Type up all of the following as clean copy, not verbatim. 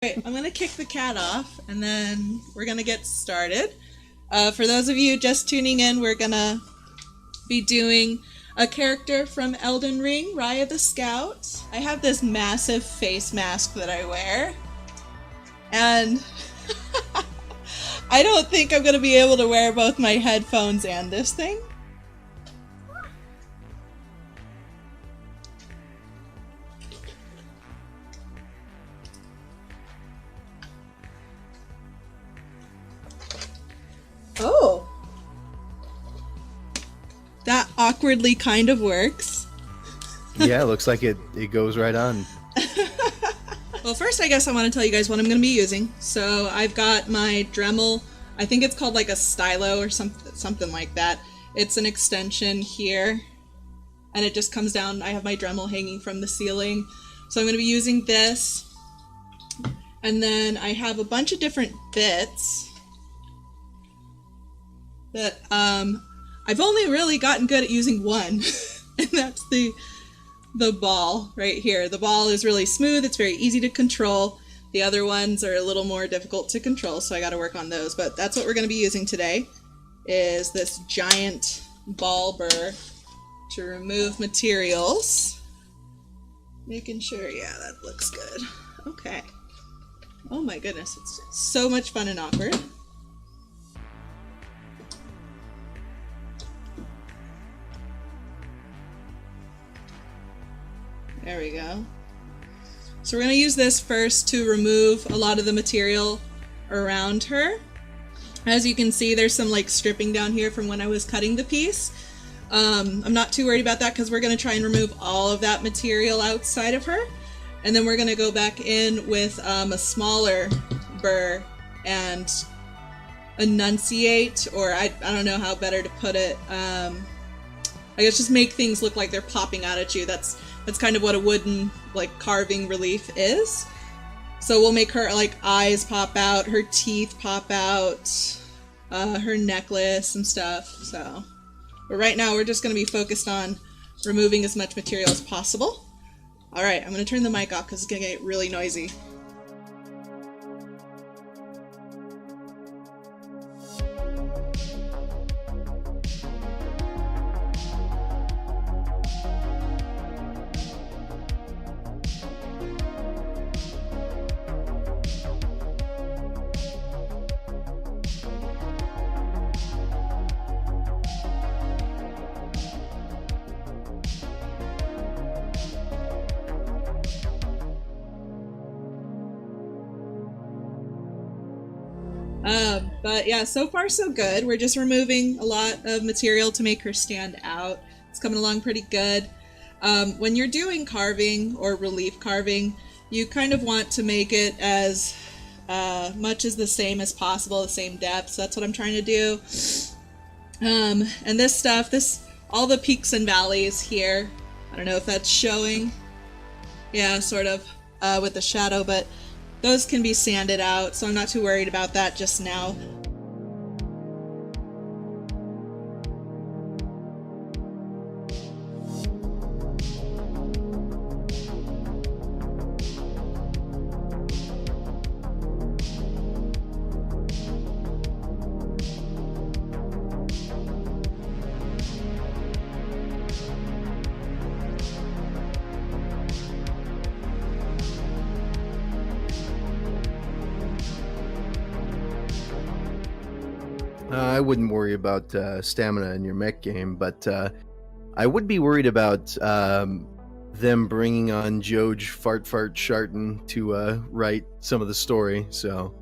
Alright, I'm gonna kick the cat off and then we're gonna get started. For those of you just tuning in, we're gonna be doing a character from Elden Ring, Raya the Scout. I have this massive face mask that I wear, and I don't think I'm gonna be able to wear both my headphones and this thing. Oh! That awkwardly kind of works. Yeah, it looks like it goes right on. Well, first I guess I want to tell you guys what I'm going to be using. So I've got my Dremel, I think it's called like a stylo or something like that. It's an extension here, and it just comes down. I have my Dremel hanging from the ceiling. So I'm going to be using this. And then I have a bunch of different bits that I've only really gotten good at using one, and that's the ball right here. The ball is really smooth, it's very easy to control. The other ones are a little more difficult to control, so I got to work on those, but that's what we're going to be using today, is this giant ball burr to remove materials. Making sure, yeah, that looks good. Okay. Oh my goodness, it's so much fun and awkward. There we go. So we're going to use this first to remove a lot of the material around her. As you can see, there's some like stripping down here from when I was cutting the piece. I'm not too worried about that because we're going to try and remove all of that material outside of her. And then we're going to go back in with a smaller burr and enunciate, or I don't know how better to put it. I guess just make things look like they're popping out at you. That's kind of what a wooden like carving relief is. So we'll make her like eyes pop out, her teeth pop out, her necklace and stuff. So, but right now we're just going to be focused on removing as much material as possible. All right, I'm going to turn the mic off because it's going to get really noisy. But yeah, so far so good. We're just removing a lot of material to make her stand out. It's coming along pretty good. When you're doing carving or relief carving, you kind of want to make it as much as the same as possible, the same depth. So that's what I'm trying to do. And this stuff, all the peaks and valleys here, I don't know if that's showing. Yeah, sort of with the shadow, but those can be sanded out, so I'm not too worried about that just now. I wouldn't worry about stamina in your mech game, but I would be worried about them bringing on Joj Fart Sharton to write some of the story, so...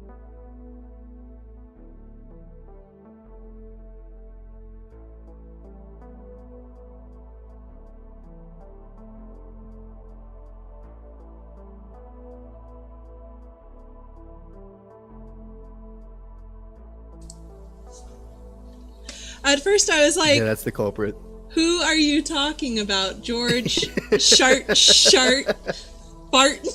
At first I was like, yeah, that's the culprit. Who are you talking about? George Shart Fart?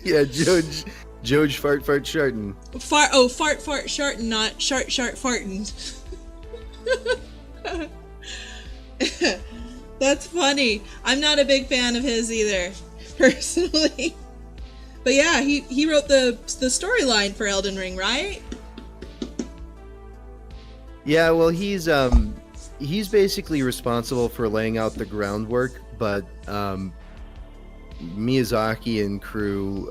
Yeah, Joj Fart Sharton. Fart Sharton, not Shart Fartin. That's funny. I'm not a big fan of his either, personally. But yeah, he wrote the storyline for Elden Ring, right? Yeah, well, he's basically responsible for laying out the groundwork, but Miyazaki and crew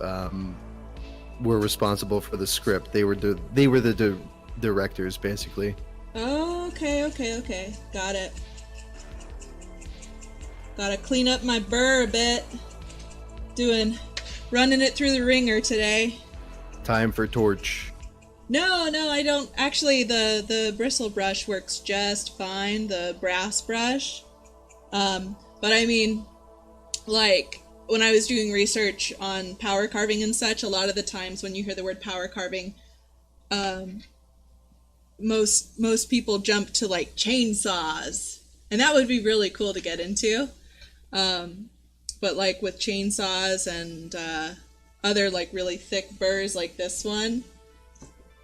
were responsible for the script. They were the directors, basically. Oh, okay. Got it. Gotta clean up my burr a bit. Running it through the ringer today. Time for torch. No, I don't. Actually, the bristle brush works just fine, the brass brush. But I mean, like, when I was doing research on power carving and such, a lot of the times when you hear the word power carving, most people jump to, like, chainsaws. And that would be really cool to get into. But, like, with chainsaws and other, like, really thick burrs like this one,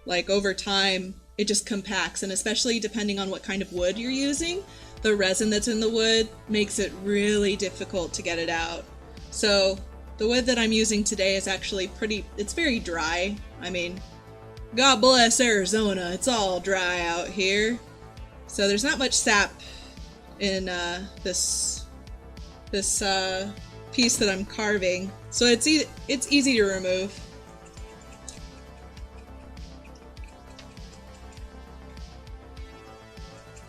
like, over time, it just compacts, and especially depending on what kind of wood you're using, the resin that's in the wood makes it really difficult to get it out. So the wood that I'm using today is actually it's very dry. I mean, God bless Arizona, it's all dry out here. So there's not much sap in this piece that I'm carving. So it's easy to remove.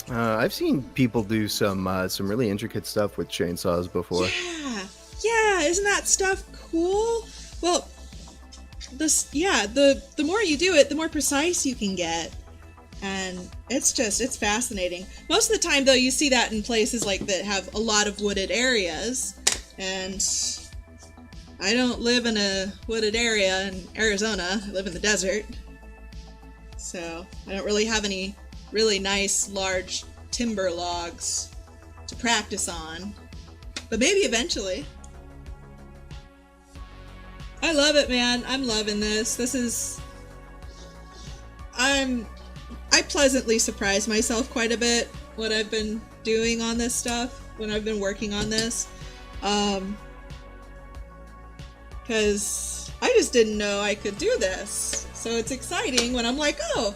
I've seen people do some really intricate stuff with chainsaws before. Yeah, isn't that stuff cool? Well, the more you do it, the more precise you can get, and it's fascinating. Most of the time, though, you see that in places like that have a lot of wooded areas, and I don't live in a wooded area in Arizona. I live in the desert, so I don't really have any really nice large timber logs to practice on, but maybe eventually. I love it, man. I'm loving this. I pleasantly surprise myself quite a bit what I've been doing on this stuff when I've been working on this, because I just didn't know I could do this. So it's exciting when I'm like, oh,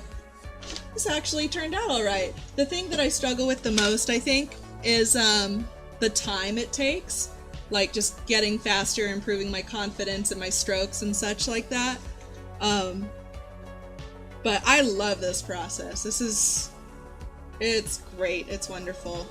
this actually turned out all right. The thing that I struggle with the most, I think, is the time it takes. Like, just getting faster, improving my confidence and my strokes and such like that. But I love this process. It's great. It's wonderful.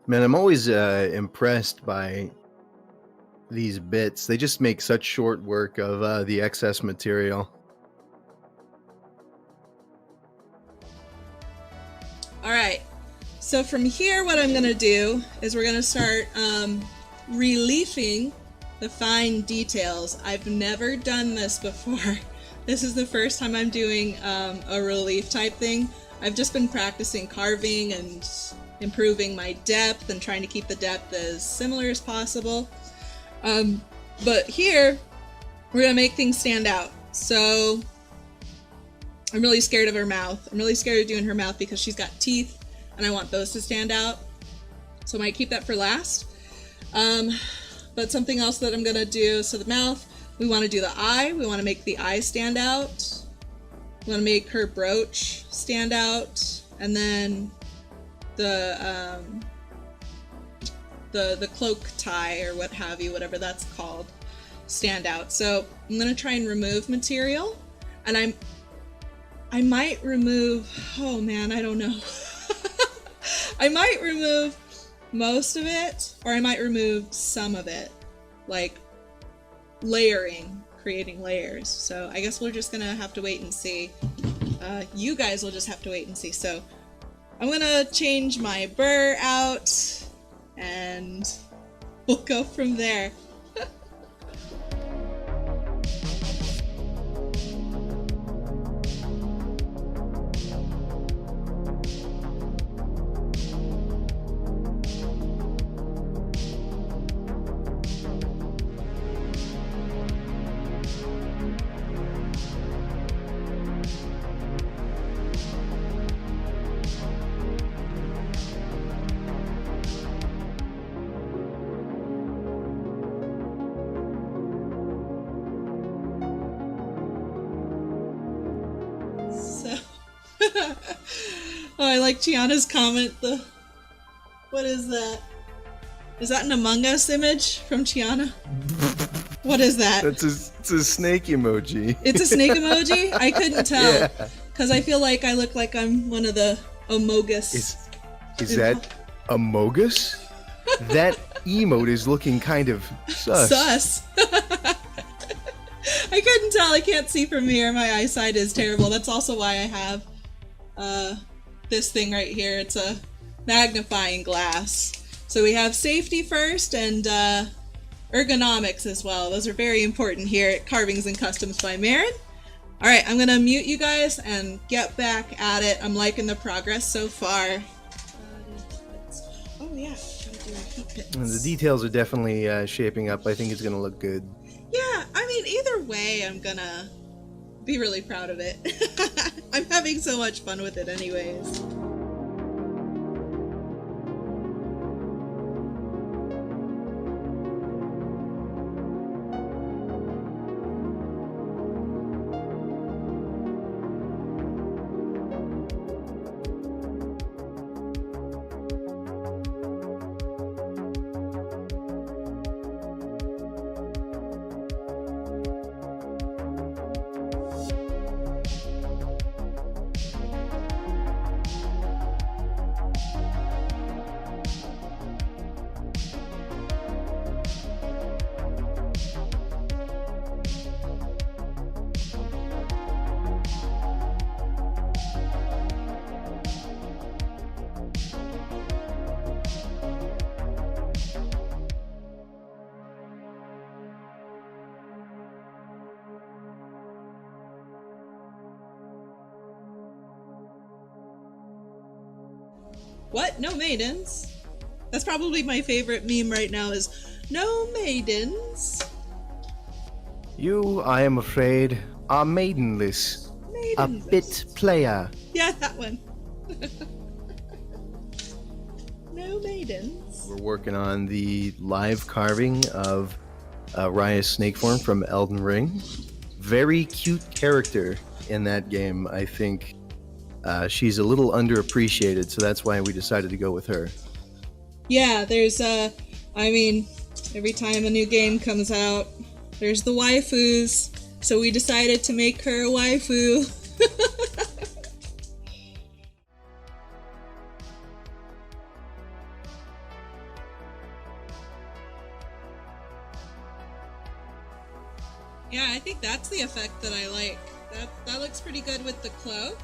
Man, I'm always impressed by these bits. They just make such short work of the excess material. All right. So from here, what I'm going to do is we're going to start reliefing the fine details. I've never done this before. This is the first time I'm doing a relief type thing. I've just been practicing carving and improving my depth and trying to keep the depth as similar as possible. But here, we're gonna make things stand out. So I'm really scared of her mouth. I'm really scared of doing her mouth because she's got teeth and I want those to stand out. So I might keep that for last. But something else that I'm gonna do, so the mouth, we wanna do the eye. We wanna make the eye stand out. We wanna make her brooch stand out. And then the cloak tie or what have you, whatever that's called, stand out. So I'm gonna try and remove material, and I might remove, oh man, I don't know. I might remove most of it, or I might remove some of it, like layering, creating layers. So I guess we're just gonna have to wait and see. You guys will just have to wait and see. So I'm gonna change my burr out, and we'll go from there. Oh, I like Gianna's comment. What is that? Is that an Among Us image from Gianna? What is that? It's a snake emoji. It's a snake emoji? I couldn't tell. Yeah. Because I feel like I look like I'm one of the Amogus. Is that Amogus? That emote is looking kind of sus. Sus. I couldn't tell. I can't see from here. My eyesight is terrible. That's also why I have this thing right here. It's a magnifying glass. So we have safety first and ergonomics as well. Those are very important here at Carvings and Customs by Marin. All right, I'm gonna mute you guys and get back at it. I'm liking the progress so far. Oh yeah, gotta do our heat pits. The details are definitely shaping up. I think it's gonna look good. Yeah, I mean, either way, I'm gonna be really proud of it. I'm having so much fun with it anyways. What? No maidens? That's probably my favorite meme right now is no maidens. You, I am afraid, are maidenless. A bit player. Yeah, that one. No maidens. We're working on the live carving of Raya's snake form from Elden Ring. Very cute character in that game, I think. She's a little underappreciated, so that's why we decided to go with her. Yeah, there's I mean, every time a new game comes out, there's the waifus, so we decided to make her a waifu. Yeah, I think that's the effect that I like. That looks pretty good with the cloak.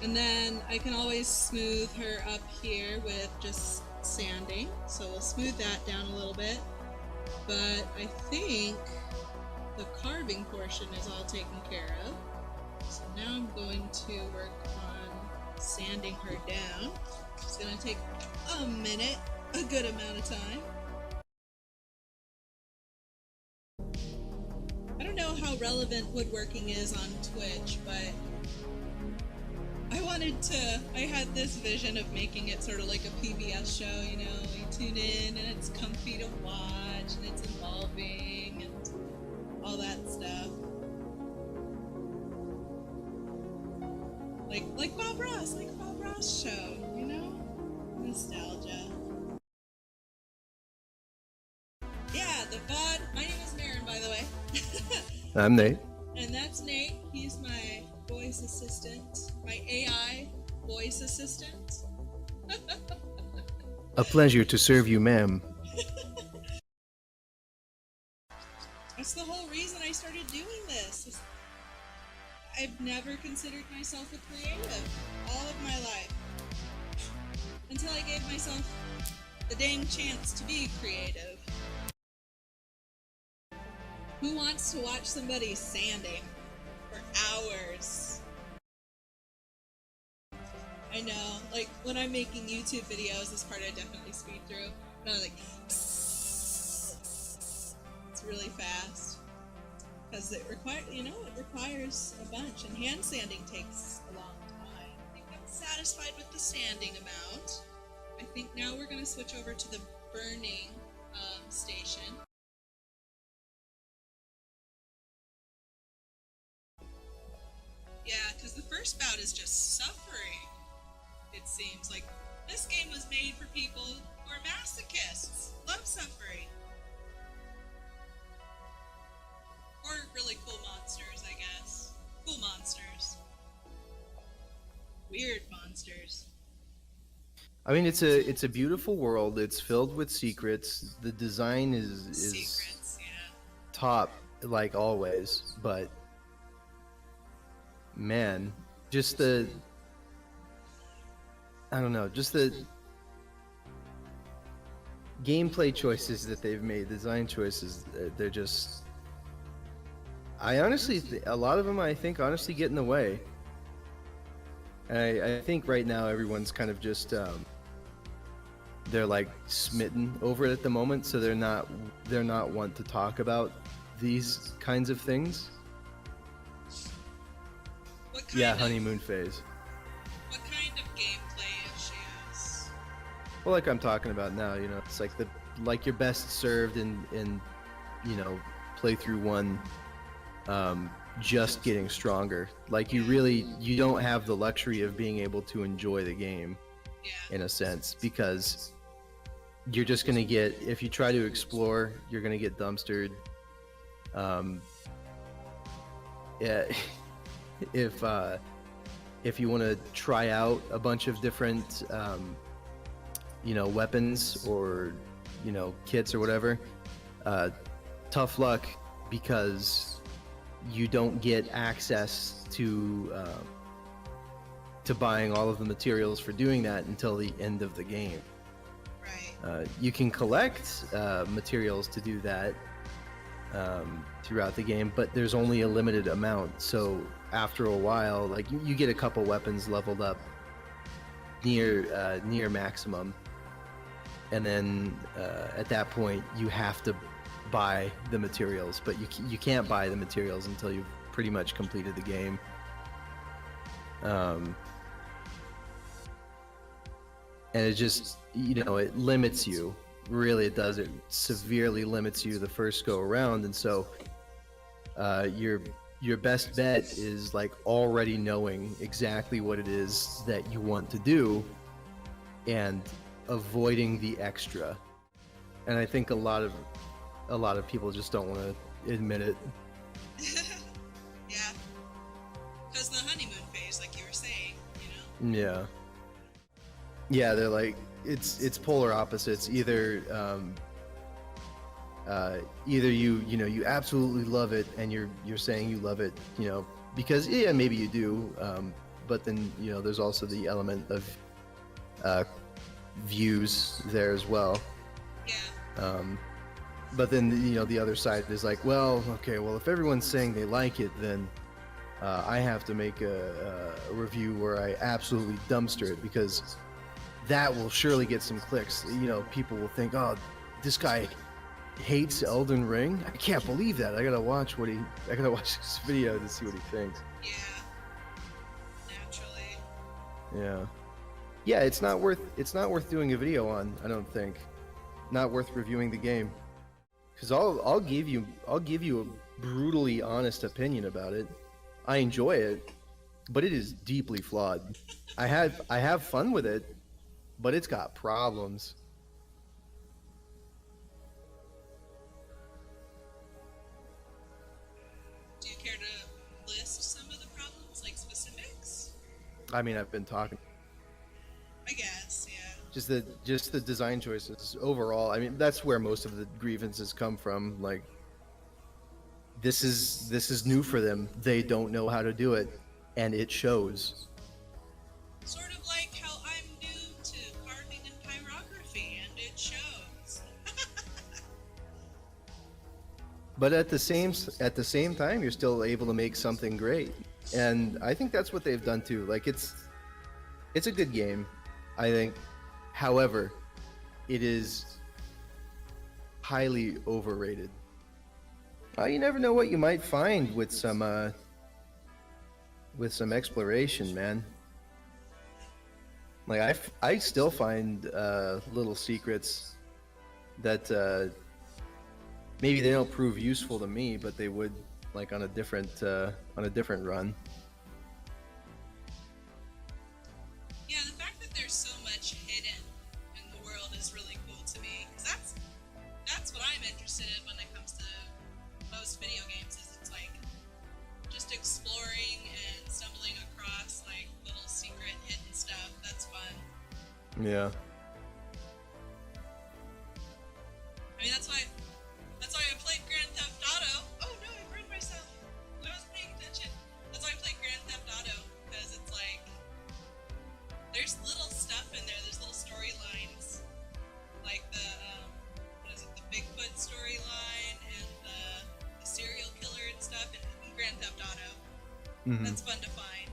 And then I can always smooth her up here with just sanding. So we'll smooth that down a little bit. But I think the carving portion is all taken care of. So now I'm going to work on sanding her down. It's going to take a minute, a good amount of time. I don't know how relevant woodworking is on Twitch, but I had this vision of making it sort of like a PBS show, you know, you tune in and it's comfy to watch and it's involving and all that stuff. Like Bob Ross show, you know? Nostalgia. Yeah, the VOD. My name is Marin, by the way. I'm Nate. And that's Nate. He's my voice assistant, my AI voice assistant. A pleasure to serve you, ma'am. That's the whole reason I started doing this. I've never considered myself a creative all of my life. Until I gave myself the dang chance to be creative. Who wants to watch somebody sanding for hours? I know, like when I'm making YouTube videos, this part I definitely speed through. And I'm like, it's really fast because it requires a bunch, and hand sanding takes a long time. I think I'm satisfied with the sanding amount. I think now we're going to switch over to the burning station. Yeah, because the first Spout is just suffering. It seems like this game was made for people who are masochists, love suffering. Or really cool monsters, I guess. Cool monsters. Weird monsters. I mean, it's a beautiful world. It's filled with secrets. The design is Secrets, yeah. top, like always. But man, just the, I don't know, just the gameplay choices that they've made, design choices, they're just, I honestly, a lot of them I think honestly get in the way. I think right now everyone's kind of just, they're like smitten over it at the moment, so they're not one to talk about these kinds of things. What kind Yeah, of, honeymoon phase. What kind of gameplay issues? Well, like I'm talking about now, you know, it's like you're best served in you know, playthrough 1, just getting stronger. Like you don't have the luxury of being able to enjoy the game, in a sense, because you're just gonna get, if you try to explore, you're gonna get dumpstered. Yeah, if you want to try out a bunch of different you know, weapons or, you know, kits or whatever, tough luck, because you don't get access to buying all of the materials for doing that until the end of the game. Right. You can collect materials to do that throughout the game, but there's only a limited amount. So after a while, like you get a couple weapons leveled up near maximum, and then at that point you have to buy the materials, but you can't buy the materials until you've pretty much completed the game. And it just, you know, it limits you. Really, it does. It severely limits you the first go around, and so your best bet is like already knowing exactly what it is that you want to do and avoiding the extra. And I think a lot of people just don't want to admit it. Yeah. Because the honeymoon phase, like you were saying, you know? Yeah. Yeah, they're like, it's polar opposites. Either you know, you absolutely love it and you're saying you love it, you know, because yeah, maybe you do, but then, you know, there's also the element of views there as well. Yeah. But then, you know, the other side is like, well, okay, well, if everyone's saying they like it, then I have to make a review where I absolutely dumpster it, because that will surely get some clicks. You know, people will think, oh, this guy hates Elden Ring. I can't believe that. I gotta watch this video to see what he thinks. Yeah. Naturally. Yeah. Yeah, it's not worth doing a video on, I don't think. Not worth reviewing the game. Because I'll give you a brutally honest opinion about it. I enjoy it, but it is deeply flawed. I have fun with it, but it's got problems. Do you care to list some of the problems, like specifics? I mean, I've been talking. I guess, yeah. Just the design choices overall. I mean, that's where most of the grievances come from. Like, this is new for them. They don't know how to do it, and it shows. Sort of like how I'm new to carving and pyrography, and it shows. But at the same time, you're still able to make something great, and I think that's what they've done too. Like, it's a good game, I think. However, it is highly overrated. You never know what you might find with some exploration, man. Like, I still find little secrets that maybe they don't prove useful to me, but they would, like, on a different run. exploring and stumbling across like little secret hidden stuff. That's fun. Yeah. I mean, that's why I played Grand Theft Auto. Oh no, I burned myself. I wasn't paying attention. That's why I played Grand Theft Auto, because it's like there's little stuff in there. There's little storylines, like the the Bigfoot storyline and the serial killer and stuff in Grand Theft Auto. Mm-hmm. That's fun to find.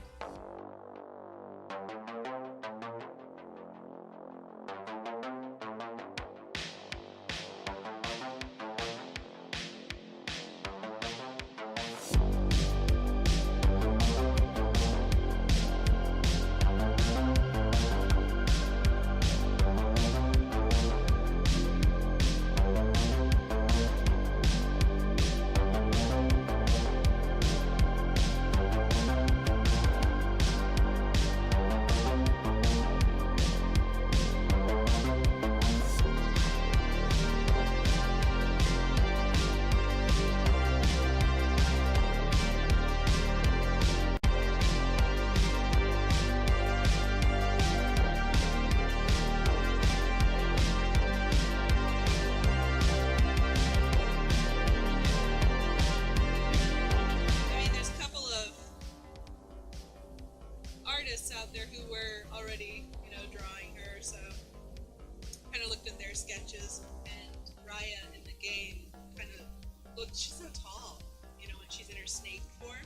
She's so tall, when she's in her snake form.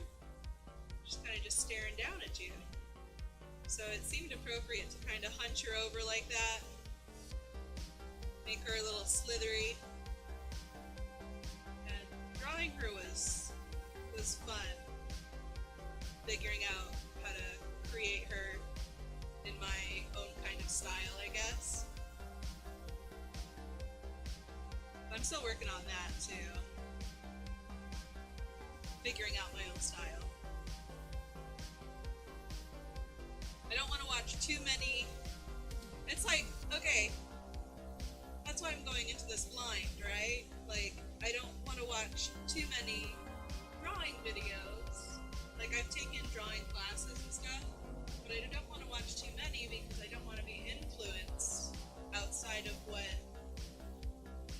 She's kind of just staring down at you. So it seemed appropriate to kind of hunch her over like that. Make her a little slithery. And drawing her was fun. Figuring out how to create her in my own kind of style, I guess. I'm still working on that too. Figuring out my own style. I don't want to watch too many. It's like, okay, that's why I'm going into this blind, right? Like, I don't want to watch too many drawing videos. Like, I've taken drawing classes and stuff, but I don't want to watch too many because I don't want to be influenced outside of what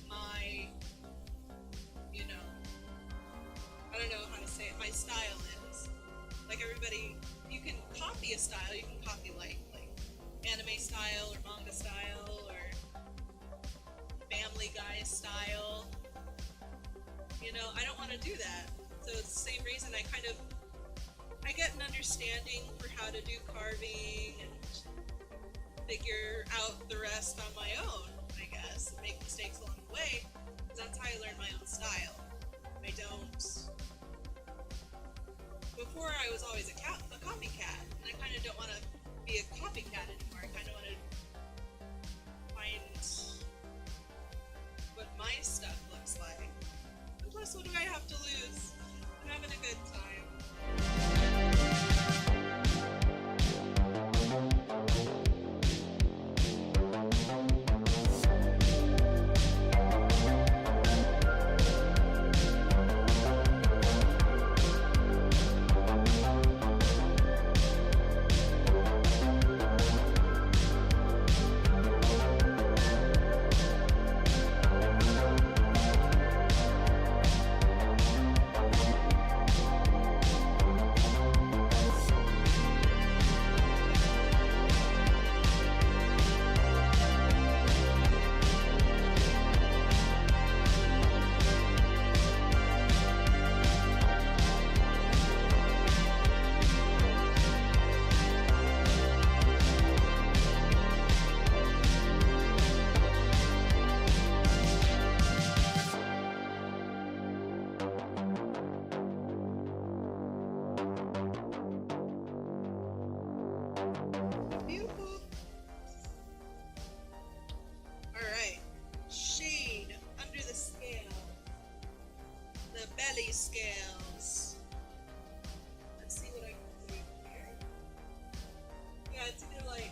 my, I don't know how to say it, my style is. Like everybody, you can copy a style, you can copy like anime style or manga style or Family Guy style. I don't want to do that. So it's the same reason I get an understanding for how to do carving and figure out the rest on my own, I guess, and make mistakes along the way, because that's how I learn my own style. I don't... Before I was always a copycat, and I kind of don't want to be a copycat anymore. I kind of want to find what my stuff looks like. And plus, what do I have to lose? I'm having a good time. Scales. Let's see what I can do here. Yeah, it's either like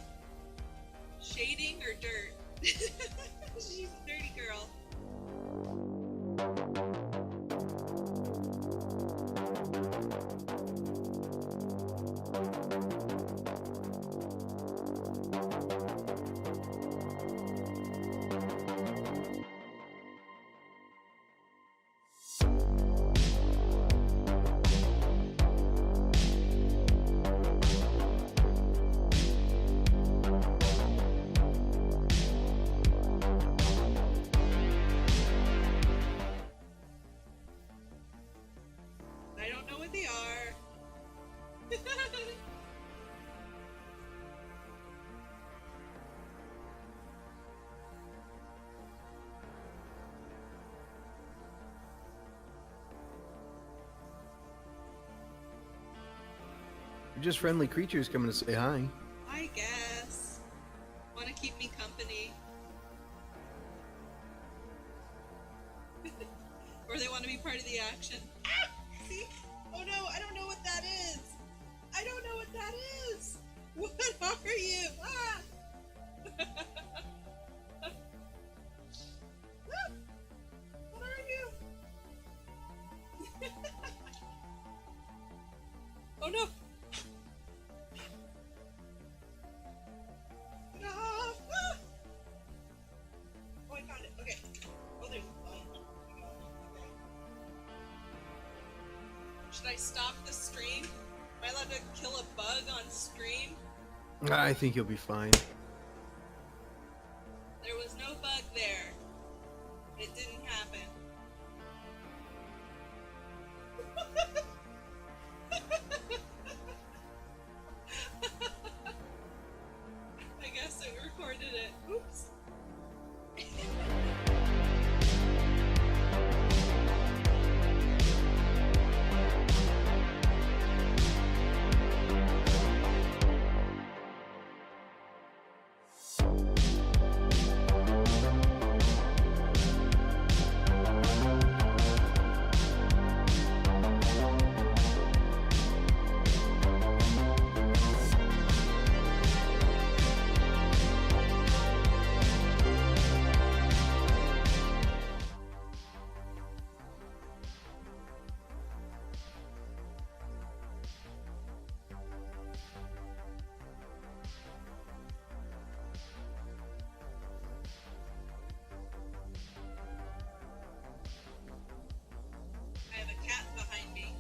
shading or dirt. She's a dirty girl. They're just friendly creatures coming to say hi. I guess. Want to keep me company. Or they want to be part of the action. Ah! See? Oh no, I don't know what that is. I don't know what that is. What are you? Ah! What are you? Oh no! No! Ah! Oh, I found it. Okay. Oh, there's a bug. Okay. Should I stop the stream? Am I allowed to kill a bug on stream? I think you'll be fine. There was no bug there. It didn't happen. I guess it recorded it. Oops. I have a cat behind me.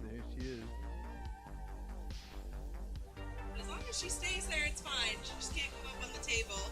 There she is. As long as she stays there, it's fine. She just can't come up on the table.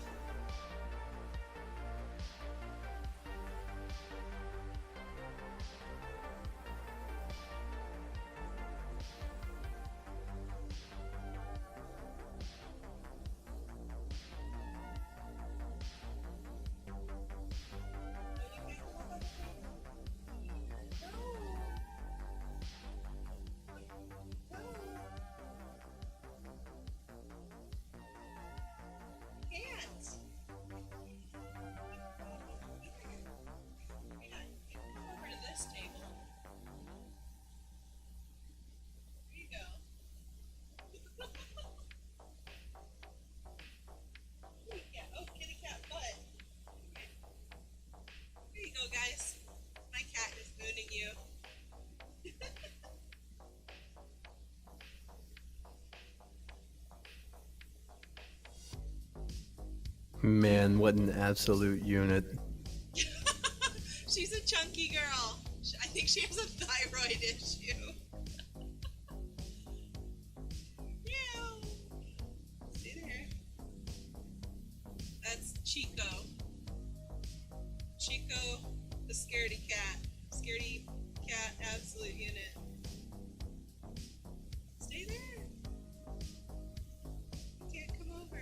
Guys, my cat is mooning you. Man, what an absolute unit. She's a chunky girl. I think she has a thyroid issue. Meow. Stay there. That's Chico. Chico, the scaredy cat. Scaredy cat absolute unit. Stay there. You can't come over.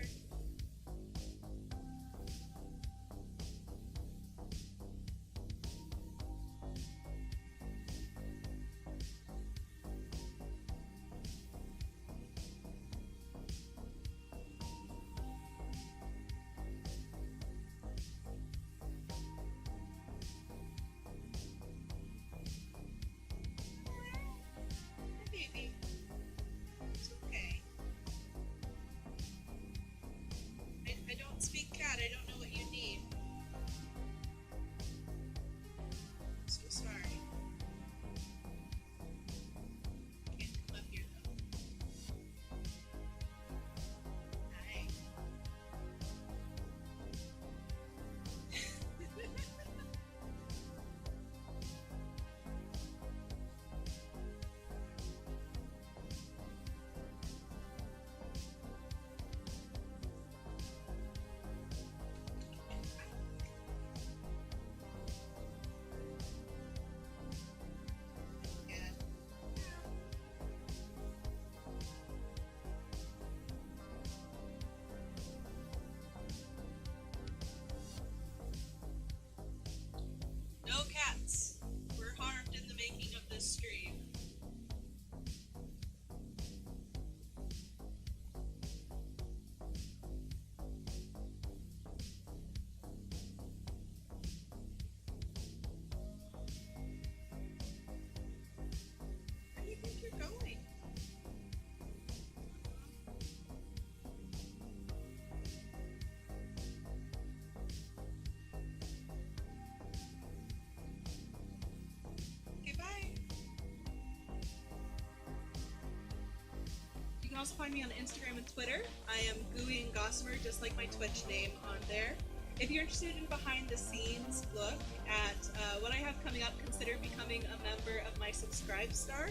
also find me on Instagram and Twitter. I am Gooey and Gossamer, just like my Twitch name on there. If you're interested in behind the scenes look at what I have coming up, consider becoming a member of my Subscribe Star.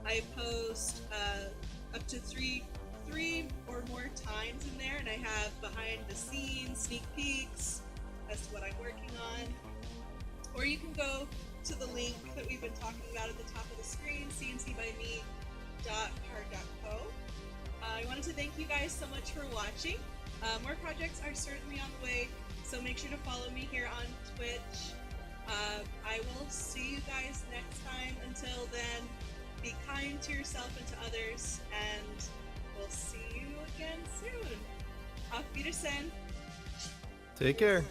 I post up to three or more times in there, and I have behind the scenes, sneak peeks as to what I'm working on. Or you can go to the link that we've been talking about at the top of the screen, cncbyme.carve.co. I wanted to thank you guys so much for watching. More projects are certainly on the way, so make sure to follow me here on Twitch. I will see you guys next time. Until then, be kind to yourself and to others, and we'll see you again soon. Auf Wiedersehen. Take care.